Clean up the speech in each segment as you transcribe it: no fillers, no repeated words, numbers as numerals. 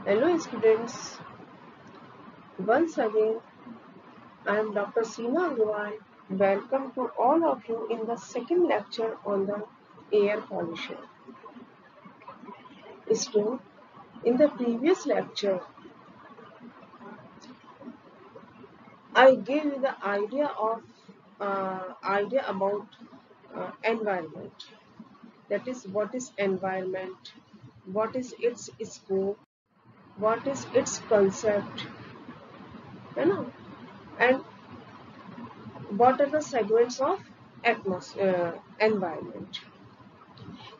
Hello students, once again I am Dr. Seema Agarwal. Welcome to all of you in the second lecture on the air pollution. Students, in the previous lecture I gave you the idea about environment. That is, what is environment, what is its scope, what is its concept, you know, and what are the segments of environment.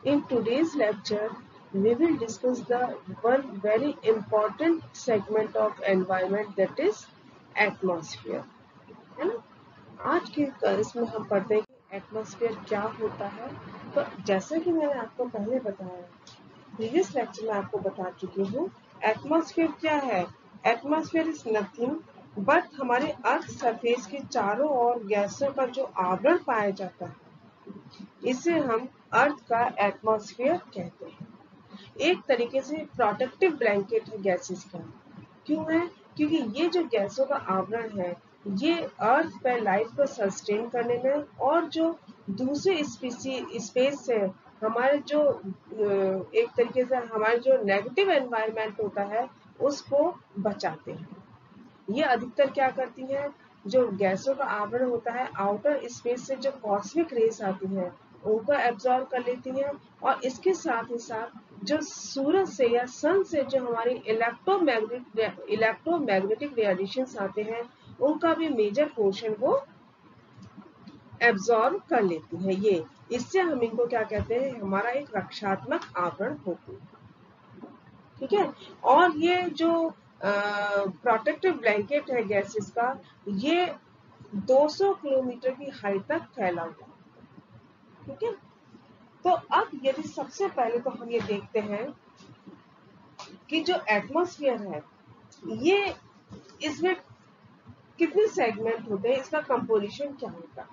In today's lecture, we will discuss the one very important segment of environment, that is atmosphere. है ना? आज के इसमें हम पढ़ते हैं कि atmosphere क्या होता है। तो जैसा कि मैंने आपको पहले बताया, प्रीवियस लेक्चर में आपको बता चुकी हूँ, एटमॉस्फेयर क्या है। एटमॉस्फेयर इज नथिंग बट हमारे अर्थ सरफेस के चारों ओर गैसों का जो आवरण पाया जाता है, इसे हम अर्थ का एटमॉस्फेयर कहते हैं। एक तरीके से प्रोटेक्टिव ब्लैंकेट है गैसेस का। क्यों है? क्योंकि ये जो गैसों का आवरण है, ये अर्थ पर लाइफ को सस्टेन करने में और जो दूसरे स्पेस से हमारे जो एक तरीके से हमारे जो नेगेटिव एनवायरनमेंट होता है उसको बचाते हैं। ये अधिकतर क्या करती हैं, जो गैसों का आवरण होता है, आउटर स्पेस से जो कॉस्मिक रेस आती हैं उनको एब्जॉर्ब कर लेती हैं, और इसके साथ ही साथ जो सूरज से या सन से जो हमारी इलेक्ट्रोमैग्नेटिक रेडिएशंस आते हैं उनका भी मेजर पोर्शन वो एब्जॉर्ब कर लेती है। ये इससे हम इनको क्या कहते हैं, हमारा एक रक्षात्मक आवरण होती है। ठीक है। और ये जो प्रोटेक्टिव ब्लैंकेट है गैसेस का, ये 200 किलोमीटर की हाइट तक फैला हुआ। ठीक है। तो अब यदि सबसे पहले तो हम ये देखते हैं कि जो एटमॉस्फेयर है, ये इसमें कितने सेगमेंट होते हैं, इसका कंपोजिशन क्या होता है।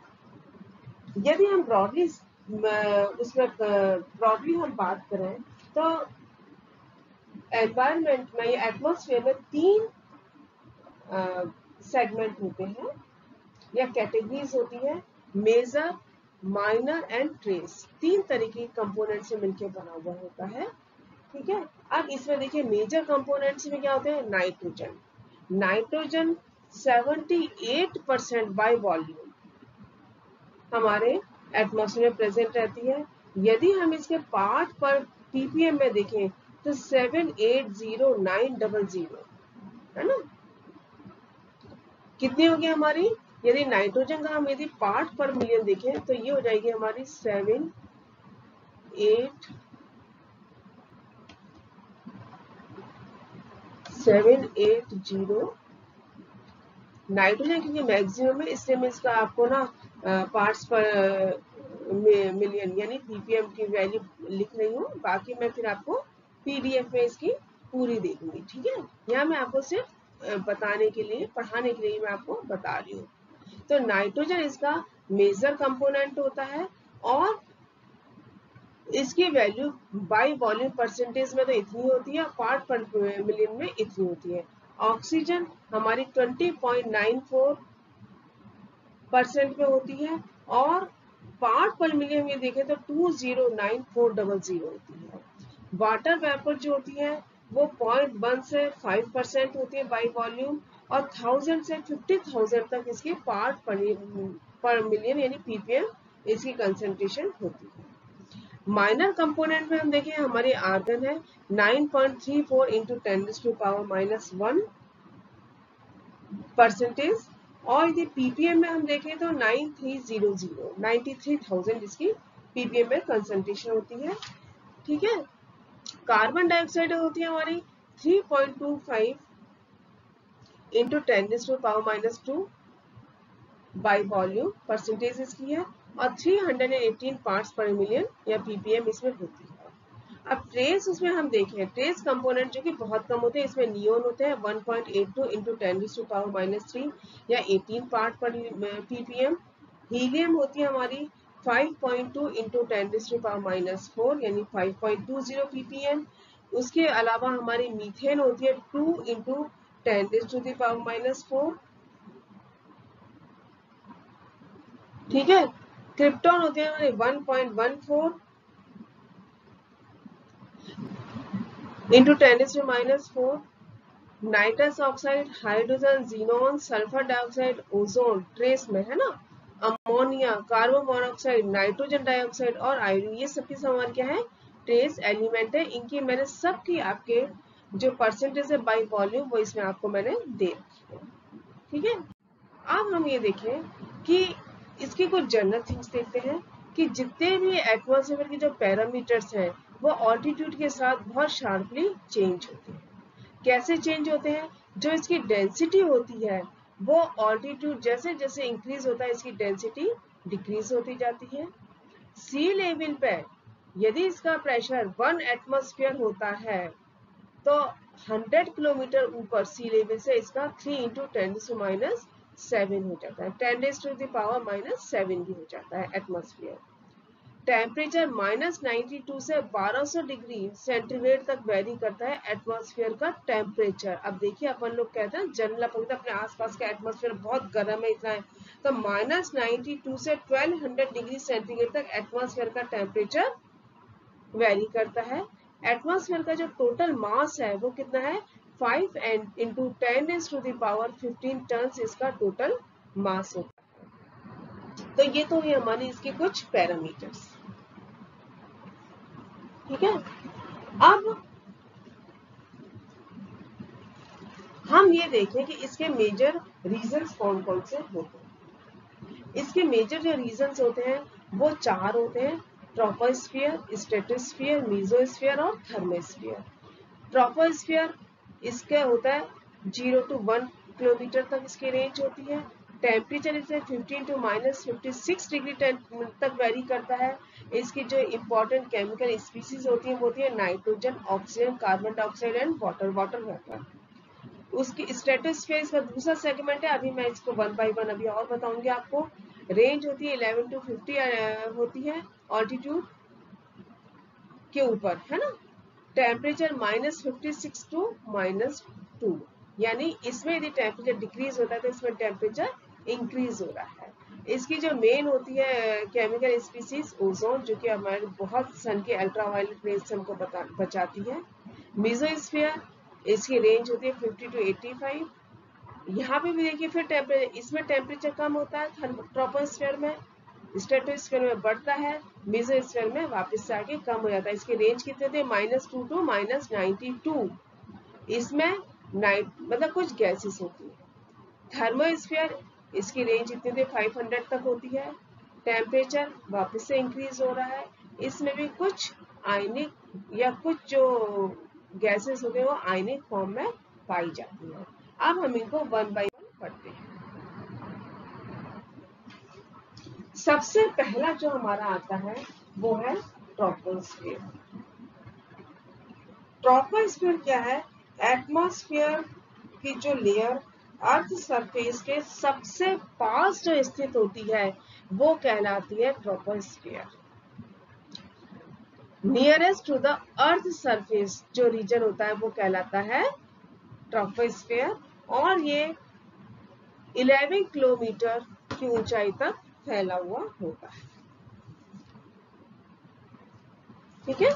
यदि हम ब्रॉडली हम बात करें तो एनवायरनमेंट में या एटमॉस्फेयर में 3 सेगमेंट होते हैं या कैटेगरीज होती है, मेजर, माइनर एंड ट्रेस। 3 तरह के कंपोनेंट से मिलकर बना हुआ होता है। ठीक है। अब इसमें देखिए मेजर कंपोनेंट्स में क्या होते हैं, नाइट्रोजन 78% बाय वॉल्यूम हमारे एटमॉस्फेयर में प्रेजेंट रहती है। यदि हम इसके पार्ट पर ppm में देखें तो 780,900 है ना। कितनी होगी हमारी, यदि नाइट्रोजन का हम यदि पार्ट पर मिलियन देखें तो ये हो जाएगी हमारी 780 नाइट्रोजन, क्योंकि मैक्सिमम है इसलिए मैं इसका आपको ना पार्ट्स पर मिलियन यानी ppm की वैल्यू लिख रही हूँ। बाकी मैं फिर आपको pdf में इसकी पूरी दे दूंगी। ठीक है। यहाँ मैं आपको सिर्फ बताने के लिए, पढ़ाने के लिए मैं आपको बता रही हूँ। तो नाइट्रोजन इसका मेजर कंपोनेंट होता है और इसकी वैल्यू बाय वॉल्यूम परसेंटेज में तो इतनी होती है, पार्ट पर मिलियन में इतनी होती है। ऑक्सीजन हमारी 20.94% में होती है और पार्ट पर मिलियन में देखें तो 209400 होती है। वाटर वेपर जो होती है वो 0.1 से 5% होती है बाई वॉल्यूम, और 1000 से 50,000 तक इसकी पार्ट पर मिलियन यानी ppm इसकी कंसेंट्रेशन होती है। माइनर कंपोनेंट में हम देखें हमारी आर्गन है 9.34 इंटू 10⁻⁻1%, और यदि ppm में हम देखें तो 93,000 इसकी ppm में कंसेंट्रेशन होती है। ठीक है। कार्बन डाइऑक्साइड होती है हमारी 3.25 इंटू 10⁻⁻2 बाई वॉल्यूम परसेंटेज इसकी है, और 318 पार्ट्स पर मिलियन या ppm इसमें होती है। अब ट्रेस उसमें हम देखें, ट्रेस कंपोनेंट जो कि बहुत कम होते हैं, इसमें नियोन होते हैं 1.82 इंटू 10⁻³ या 18 पार्ट पर ppm। हीलियम होती है हमारी 5.2 इंटू 10⁻⁴ यानी 5.20 ppm। उसके अलावा हमारी मीथेन होती है 2 इंटू 10⁻⁻⁴। ठीक है, क्रिप्टॉन होते हैं हमारे 1.14 into 10⁻⁴। Nitrous oxide, hydrogen, xenon, sulphur dioxide, ozone trace में है ना, ammonia, carbon monoxide, nitrogen dioxide और आयोडीन, ये सब की हमारे क्या है, ट्रेस एलिमेंट है। इनकी मैंने सबकी आपके जो परसेंटेज है बाई वॉल्यूम वो इसमें आपको मैंने दे रखी है। ठीक है, अब हम ये देखें कि इसके कुछ जनरल थिंग्स देखते हैं कि जितने भी एटमॉस्फेयर के जो पैरामीटर्स हैं वो ऑल्टीट्यूड के साथ बहुत शार्पली चेंज होते हैं। कैसे चेंज होते हैं, जो इसकी डेंसिटी होती है वो ऑल्टीट्यूड जैसे जैसे इंक्रीज होता है इसकी डेंसिटी डिक्रीज होती जाती है। सी लेवल पे यदि इसका प्रेशर 1 एटमॉस्फेयर होता है तो 100 किलोमीटर ऊपर सी लेवल से इसका 3 इंटू 10⁻⁷ हो जाता है, 10⁻⁻7 भी हो जाता है एटमॉस्फेयर। टेम्परेचर -92 से 1200 डिग्री सेंटीग्रेड तक वेरी करता है एटमॉस्फेयर का टेम्परेचर। अब देखिए अपन लोग कहते हैं जनरल अपने आसपास का एटमॉस्फेयर बहुत गर्म है इतना है, तो -92 से 1200 डिग्री सेंटीग्रेड तक एटमॉस्फेयर का टेम्परेचर वेरी करता है। एटमॉस्फेयर का जो टोटल मास है वो कितना है, 5 इंटू 10⁻15 टन इसका टोटल मास होता है। तो ये तो ये हमारी इसके कुछ पैरामीटर्स। ठीक है, अब हम ये देखें कि इसके मेजर रीजंस कौन कौन से होते हैं। इसके मेजर जो रीजंस होते हैं वो 4 होते हैं, ट्रोपोस्फियर, स्ट्रेटोस्फियर, मीसोस्फियर और थर्मोस्फियर। ट्रोपोस्फियर इसका होता है 0 to 1 किलोमीटर तक इसकी रेंज होती है। टेम्परेचर इसे 15 to -56 डिग्री तक वेरी करता है। इसकी जो इंपॉर्टेंट केमिकल स्पीसीज होती है वो होती है nitrogen, oxygen, carbon dioxide and water vapour. उसकी स्ट्रेटोस्फीयर इसका दूसरा सेगमेंट है, अभी मैं इसको 1 by 1 अभी और बताऊंगी आपको। रेंज होती है 11 to 50 होती है ऑल्टीट्यूड के ऊपर, है ना। टेम्परेचर -56 to -2, यानी इसमें यदि टेम्परेचर डिक्रीज होता है तो इसमें टेम्परेचर इंक्रीज हो रहा है। इसकी जो मेन होती है केमिकल स्पीसीज ओजोन, जो कि हमारे बहुत सन के अल्ट्रावायलेट रेज से हमको बचाती है। मीसोस्फीयर इसकी रेंज होती है 50 to 85। यहाँ पे भी देखिए फिर टेम्परेचर, इसमें टेम्परेचर कम होता है ट्रोपोस्फीयर में, स्ट्रेटोस्फीयर में बढ़ता है, मेसोस्फीयर में वापस से आके कम हो जाता है। इसकी रेंज कितने थे, -2 to -92। इसमें मतलब कुछ गैसेस होती है। थर्मोस्फीयर इसकी रेंज इतनी थी 500 तक होती है। टेम्परेचर वापस से इंक्रीज हो रहा है। इसमें भी कुछ आयनिक या कुछ जो गैसेस होते हैं वो आयनिक फॉर्म में पाई जाती है। अब हम इनको 1 by 1 पढ़ते हैं। सबसे पहला जो हमारा आता है वो है ट्रोपोस्फीयर। ट्रोपोस्फीयर क्या है, एटमॉस्फेयर की जो लेयर अर्थ सरफेस के सबसे पास जो स्थित होती है वो कहलाती है troposphere. Nearest to the earth surface जो रीजन होता है वो कहलाता है ट्रोपोस्फीयर, और ये 11 किलोमीटर की ऊंचाई तक फैला हुआ होता है। ठीक है,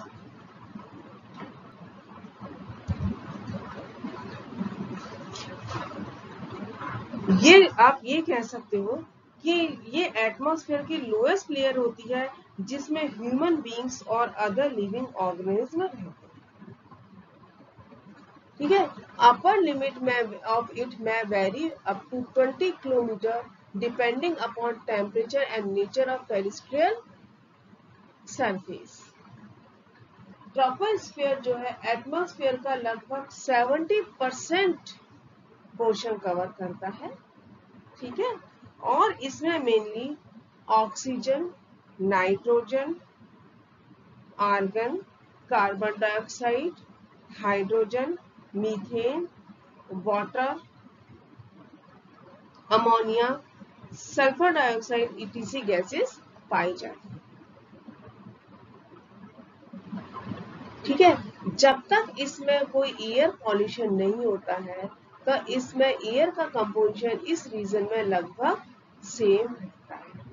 ये आप ये कह सकते हो कि ये एटमॉस्फेयर की लोएस्ट लेयर होती है जिसमें ह्यूमन बीइंग्स और अदर लिविंग ऑर्गेनिज्म रहते हैं। ठीक है, अपर लिमिट में of it may vary up to 20 kilometre depending upon temperature and nature of terrestrial surface. Troposphere जो है एटमॉस्फेयर का लगभग 70% पोर्शन कवर करता है। ठीक है, और इसमें mainly oxygen, nitrogen, argon, carbon dioxide, hydrogen, methane, water, ammonia, sulphur dioxide etc gases पाई जाती हैं। ठीक है। जब तक इसमें कोई एयर पॉल्यूशन नहीं होता है तो इसमें एयर का कंपोजिशन इस रीजन में लगभग सेम रहता है।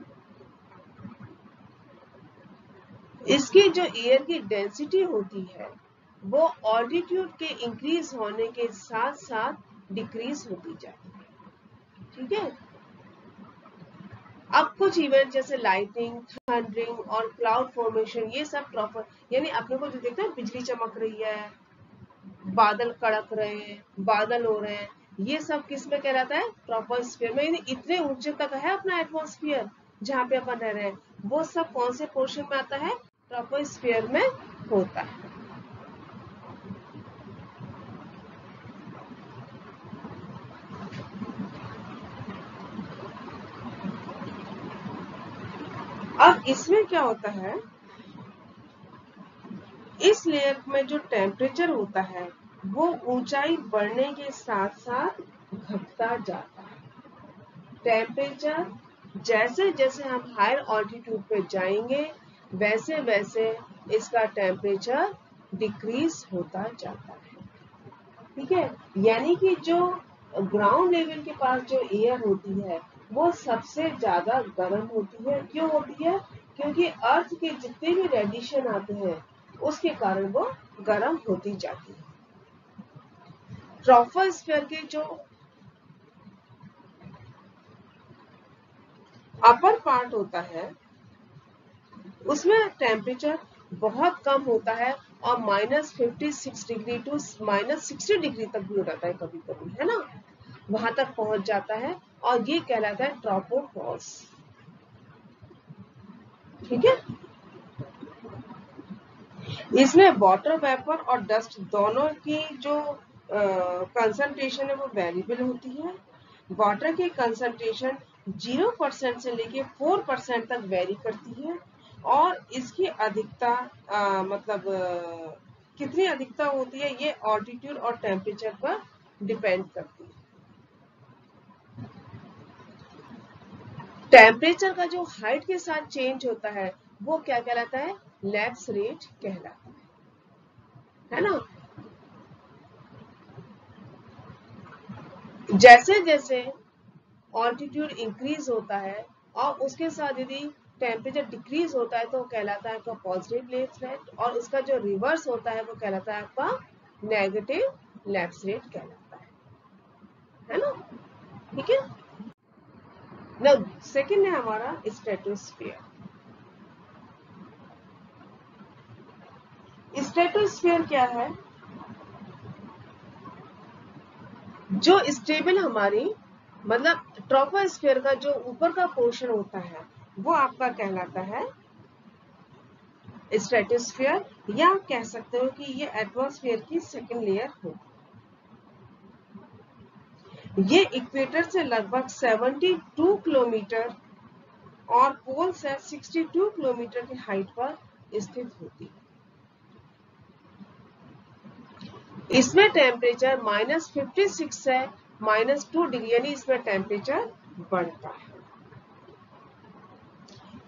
इसकी जो एयर की डेंसिटी होती है वो ऑल्टीट्यूड के इंक्रीज होने के साथ साथ डिक्रीज होती जाती है। ठीक है। अब कुछ इवेंट जैसे लाइटिंग, थंडरिंग और क्लाउड फॉर्मेशन, ये सब प्रॉपर, यानी अपने को जो देखते हैं बिजली चमक रही है, बादल कड़क रहे हैं, बादल हो रहे हैं, ये सब किस में कहलाता है? ट्रोपोस्फियर में। यानी इतने ऊंचे तक है अपना एटमॉस्फेयर जहाँ पे अपन रह रहे हैं, वो सब कौन से पोर्शन में आता है? ट्रोपोस्फियर में होता है। अब इसमें क्या होता है, इस लेयर में जो टेम्परेचर होता है वो ऊंचाई बढ़ने के साथ साथ घटता जाता है। टेम्परेचर जैसे जैसे हम हायर ऑल्टीट्यूड पे जाएंगे वैसे वैसे इसका टेम्परेचर डिक्रीज होता जाता है। ठीक है। यानी कि जो ग्राउंड लेवल के पास जो एयर होती है वो सबसे ज्यादा गर्म होती है। क्यों होती है? क्योंकि अर्थ के जितने भी रेडिएशन आते हैं उसके कारण वो गर्म होती जाती है। ट्रोपोस्फियर के जो अपर पार्ट होता है उसमें टेम्परेचर बहुत कम होता है और -56 डिग्री टू -60 डिग्री तक भी हो जाता है कभी कभी, है ना, वहां तक पहुंच जाता है और ये कहलाता है ट्रोपोपॉज। ठीक है। इसमें वाटर वेपर और डस्ट दोनों की जो कंसंट्रेशन है वो वेरिएबल होती है। वाटर की कंसंट्रेशन 0% से लेके 4% तक वेरी करती है और इसकी अधिकता मतलब कितनी अधिकता होती है ये ऑल्टीट्यूड और टेम्परेचर पर डिपेंड करती है। टेम्परेचर का जो हाइट के साथ चेंज होता है वो क्या कहलाता है? लैप्स रेट कहलाता है ना। जैसे जैसे ऑल्टीट्यूड इंक्रीज होता है और उसके साथ यदि टेम्परेचर डिक्रीज होता है तो कहलाता है आपका पॉजिटिव लैप्स रेट और उसका जो रिवर्स होता है वो कहलाता है आपका नेगेटिव लैप्स रेट कहलाता है ना। ठीक है। ना सेकेंड है हमारा स्ट्रेटोस्फीयर। स्ट्रेटोस्फीयर क्या है? जो स्टेबल हमारी मतलब ट्रोपोस्फीयर का जो ऊपर का पोर्शन होता है वो आपका कहलाता है स्ट्रेटोस्फीयर, या कह सकते हो कि ये एटमॉस्फेयर की सेकेंड लेयर हो। ये इक्वेटर से लगभग 72 किलोमीटर और पोल से 62 किलोमीटर की हाइट पर स्थित होती है। इसमें टेम्परेचर -56 से -2 डिग्री यानी इसमें टेम्परेचर बढ़ता है।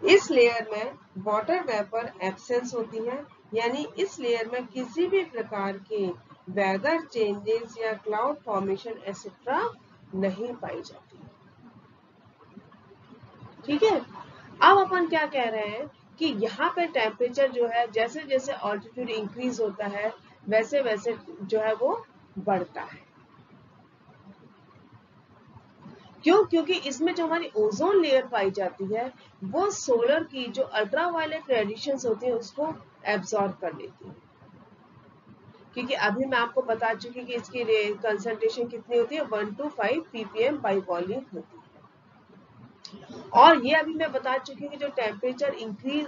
इस लेयर में वाटर वेपर एब्सेंस होती है, यानी इस लेयर में किसी भी प्रकार के वेदर चेंजेस या क्लाउड फॉर्मेशन एक्सेट्रा नहीं पाई जाती। ठीक है। अब अपन क्या कह रहे हैं कि यहाँ पे टेम्परेचर जो है जैसे जैसे ऑल्टीट्यूड इंक्रीज होता है वैसे वैसे जो है वो बढ़ता है। क्यों? क्योंकि इसमें जो हमारी ओजोन लेयर पाई जाती है वो सोलर की जो अल्ट्रावायलेट रेडिएशंस होती है उसको एब्जॉर्ब कर लेती है। क्योंकि अभी मैं आपको बता चुकी कि इसकी कंसंट्रेशन कितनी होती है, 1 to 5 ppm बाई वॉल्यूम होती है। और ये अभी मैं बता चुकी हूँ कि जो टेम्परेचर इंक्रीज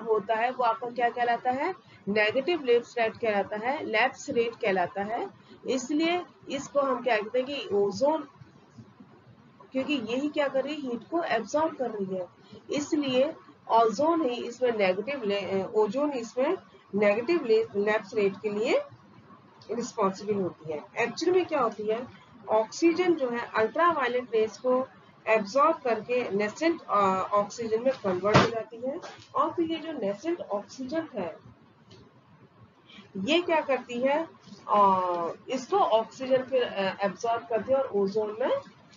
होता है वो आपका क्या कहलाता है? नेगेटिव लैप्स रेट कहलाता है, लैप्स रेट कहलाता है। इसलिए इसको हम क्या कहते हैं कि ओजोन, क्योंकि यही क्या कर रही है? हीट को एब्जॉर्ब कर रही है, इसलिए ओजोन ही इसमें ओजोन इसमें नेगेटिव लैप्स रेट के लिए रिस्पॉन्सिबल होती है। एक्चुअली में क्या होती है, ऑक्सीजन जो है अल्ट्रावायलेट रेज को एब्जॉर्ब करके नेसेंट ऑक्सीजन में कन्वर्ट हो जाती है और फिर ये जो नेसेंट ऑक्सीजन है ये क्या करती है, इसको ऑक्सीजन फिर एब्जॉर्ब करती है और ओजोन में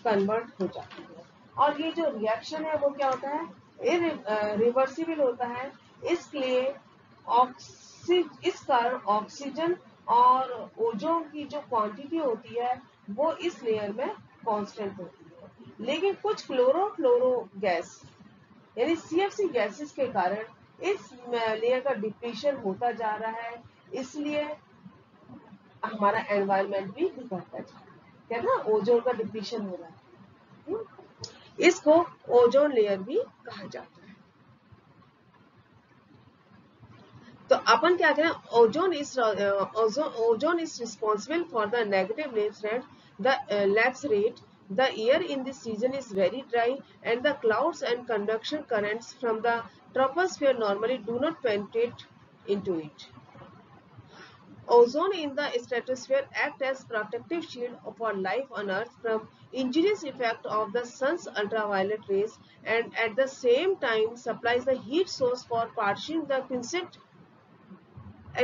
कन्वर्ट हो जाती है। और ये जो रिएक्शन है वो क्या होता है, रिवर्सिबल होता है। इसलिए इस कारण ऑक्सीजन और ओजोन की जो क्वांटिटी होती है वो इस लेयर में कांस्टेंट होती है। लेकिन कुछ क्लोरो गैस यानी CFC गैसेस के कारण इस लेयर का डिप्लीशन होता जा रहा है, इसलिए हमारा एनवायरनमेंट भी बिगड़ता जा रहा है। क्या ना, ओजोन का डिप्लीशन हो रहा है। इसको ओजोन लेयर भी कहा जाता है। तो अपन क्या करें, ozone is responsible for the negative lapse rate. The air in this season is very dry and the clouds and conduction currents from the troposphere normally do not penetrate into it. Ozone in the stratosphere acts as protective shield for life on Earth from injurious effect of the sun's ultraviolet rays, and at the same time supplies the heat source for partitioning the quiescent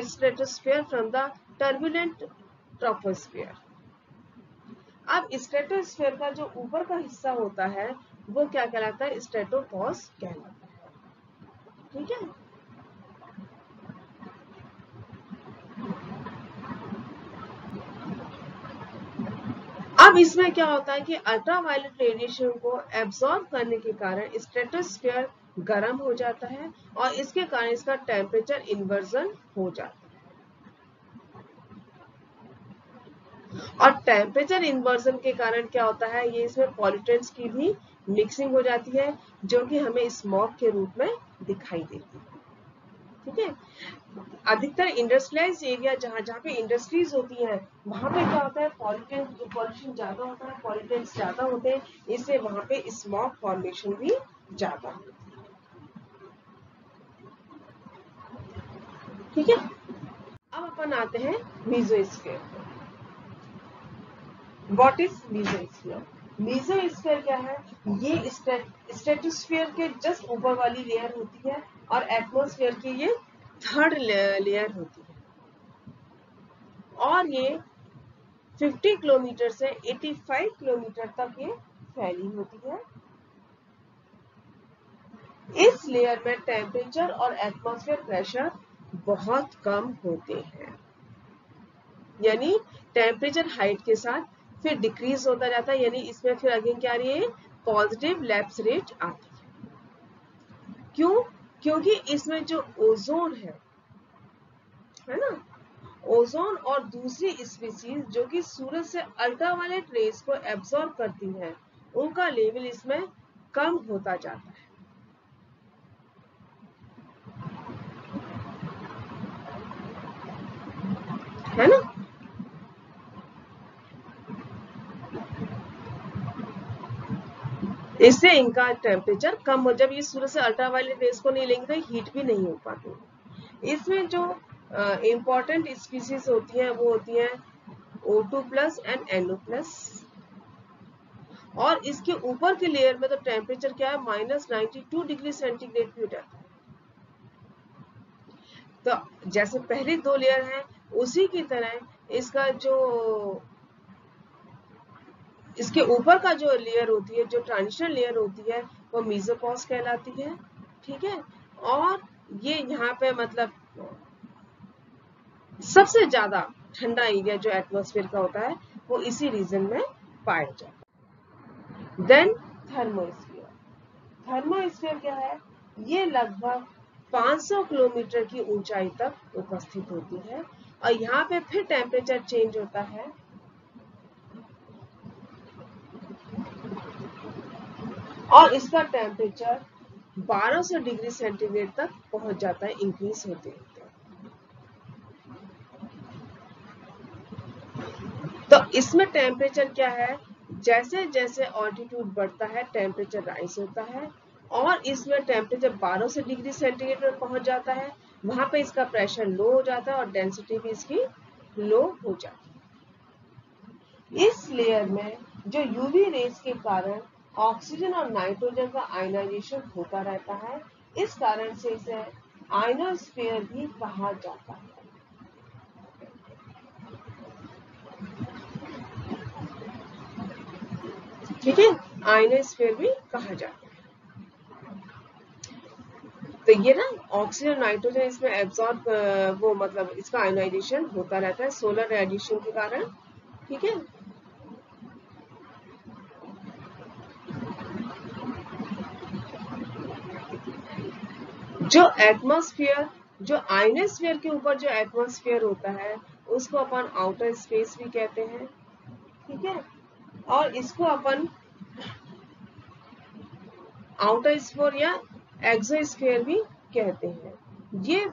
stratosphere from the turbulent troposphere. अब stratosphere का जो ऊपर का हिस्सा होता है वो क्या कहलाता है, स्ट्रेटोपॉज कहलाता है। ठीक है, अब इसमें क्या होता है कि अल्ट्रावायलेट रेडिएशन को एब्सॉर्ब करने के कारण स्ट्रेटोस्फेयर गर्म हो जाता है और इसके कारण इसका टेम्परेचर इन्वर्जन हो जाता है। और टेम्परेचर इन्वर्जन के कारण क्या होता है, ये इसमें पॉल्यूटेंट्स की भी मिक्सिंग हो जाती है जो कि हमें स्मॉग के रूप में दिखाई देती है। ठीक है, अधिकतर इंडस्ट्रियलाइज एरिया जहाँ जहाँ पे इंडस्ट्रीज होती हैं वहां पे क्या होता है, पॉल्यूशन ज्यादा होता है, पॉल्यूटेंट्स ज्यादा होते हैं, इससे वहां पे स्मॉग फॉर्मेशन भी ज्यादा होती है। ठीक है, अब अपन आते हैं mesosphere. What is mesosphere? Mesosphere क्या है, ये स्ट्रेटोस्फीयर के जस्ट ऊपर वाली लेयर होती है और एटमॉस्फेयर की ये थर्ड लेयर होती है और ये 50 किलोमीटर से 85 किलोमीटर तक ये फैली होती है। इस लेयर में टेम्परेचर और एटमॉस्फेयर प्रेशर बहुत कम होते हैं, यानी टेम्परेचर हाइट के साथ फिर डिक्रीज होता जाता है, यानी इसमें फिर अगेन क्या आ रही है, पॉजिटिव लैप्स रेट आती है। क्यों? क्योंकि इसमें जो ओजोन है ना, ओजोन और दूसरी स्पीसीज जो कि सूरज से अल्ट्रावायलेट रेस को एब्सॉर्ब करती हैं, उनका लेवल इसमें कम होता जाता है ना। इससे इनका टेम्परेचर कम हो, जब ये सूरज से अल्ट्रावायलेट रेस को नहीं लेंगे तो हीट भी नहीं हो पाती। इसमें जो इम्पोर्टेंट स्पीसीज होती हैं वो होती हैं O2+ एंड NO+। और इसके ऊपर के लेयर में तो टेम्परेचर क्या है, -92 डिग्री सेंटीग्रेड भी हो जाता है। तो जैसे पहली दो लेयर हैं उसी की तरह इसका जो इसके ऊपर का जो लेयर होती है, जो ट्रांजिशनल लेयर होती है, वो मेसोपॉज कहलाती है। ठीक है, और ये यहाँ पे मतलब सबसे ज्यादा ठंडा एरिया जो एटमॉस्फेयर का होता है वो इसी रीजन में पाया जाता है। Then thermosphere. थर्मोस्फीयर क्या है, ये लगभग 500 किलोमीटर की ऊंचाई तक उपस्थित होती है और यहाँ पे फिर टेम्परेचर चेंज होता है और इसका टेम्परेचर 1200 डिग्री सेंटीग्रेड तक पहुंच जाता है, इंक्रीज होते होते। तो इसमें टेम्परेचर क्या है, जैसे जैसे ऑल्टीट्यूड बढ़ता है टेम्परेचर राइज होता है और इसमें टेम्परेचर 1200 डिग्री सेंटीग्रेड पर पहुंच जाता है, वहां पे इसका प्रेशर लो हो जाता है और डेंसिटी भी इसकी लो हो जाती है। इस लेयर में जो यूवी रेस के कारण ऑक्सीजन और नाइट्रोजन का आयनाइजेशन होता रहता है, इस कारण से इसे आयनोस्फीयर भी कहा जाता है। ठीक है, आयनोस्फीयर भी कहा जाता है। तो ये ना ऑक्सीजन नाइट्रोजन इसमें एब्जॉर्ब वो मतलब इसका आयोनाइजेशन होता रहता है सोलर रेडिएशन के कारण। ठीक है, जो एटमॉस्फेयर, जो आयनोस्फीयर के ऊपर जो एटमॉस्फेयर होता है उसको अपन आउटर स्पेस भी कहते हैं। ठीक है, और इसको अपन आउटर स्फीयर या एक्सोस्फीयर भी कहते हैं। ये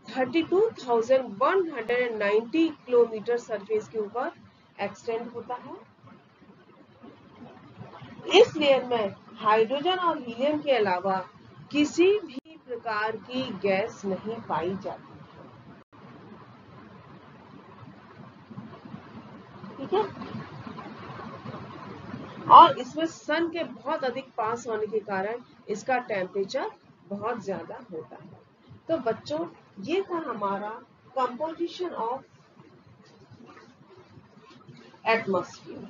32,190 किलोमीटर सरफेस के ऊपर एक्सटेंड होता है। इस लेयर में हाइड्रोजन और हीलियम के अलावा किसी भी प्रकार की गैस नहीं पाई जाती। ठीक है, और इसमें सन के बहुत अधिक पास होने के कारण इसका टेम्परेचर बहुत ज्यादा होता है। तो बच्चों, ये था हमारा कंपोजिशन ऑफ एटमॉस्फेयर।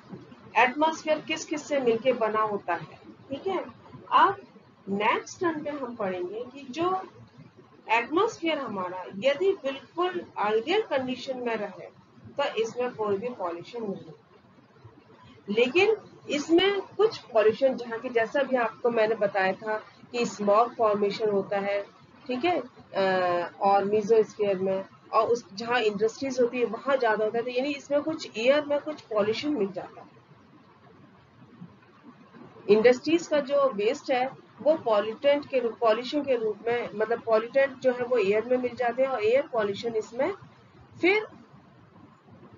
एटमॉस्फेयर किस किस से मिलके बना होता है। ठीक है, अब नेक्स्ट टर्न पे हम पढ़ेंगे कि जो एटमॉस्फेयर हमारा यदि बिल्कुल आइडियल कंडीशन में रहे तो इसमें कोई भी पॉल्यूशन नहीं, लेकिन इसमें कुछ पॉल्यूशन जहाँ की जैसा भी आपको मैंने बताया था कि स्मॉग फॉर्मेशन होता है। ठीक है, और मीजोस्फीयर में और उस जहाँ इंडस्ट्रीज होती है वहां ज्यादा होता है, तो यानी इसमें कुछ एयर में कुछ पॉल्यूशन मिल जाता है। इंडस्ट्रीज का जो वेस्ट है वो पॉल्यूटेंट के रूप पॉल्यूशन के रूप में मतलब पॉल्यूटेंट जो है वो एयर में मिल जाते हैं और एयर पॉल्यूशन इसमें फिर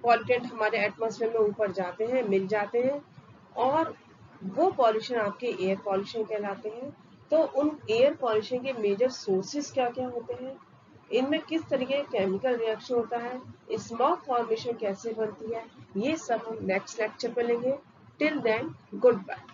पॉल्यूटेंट हमारे एटमॉस्फेयर में ऊपर जाते हैं मिल जाते हैं और वो पॉल्यूशन आपके एयर पॉल्यूशन कहलाते हैं। तो उन एयर पॉल्यूशन के मेजर सोर्सेस क्या क्या होते हैं, इनमें किस तरीके का केमिकल रिएक्शन होता है, स्मॉग फॉर्मेशन कैसे बनती है, ये सब हम नेक्स्ट लेक्चर पे लेंगे। Till then good bye.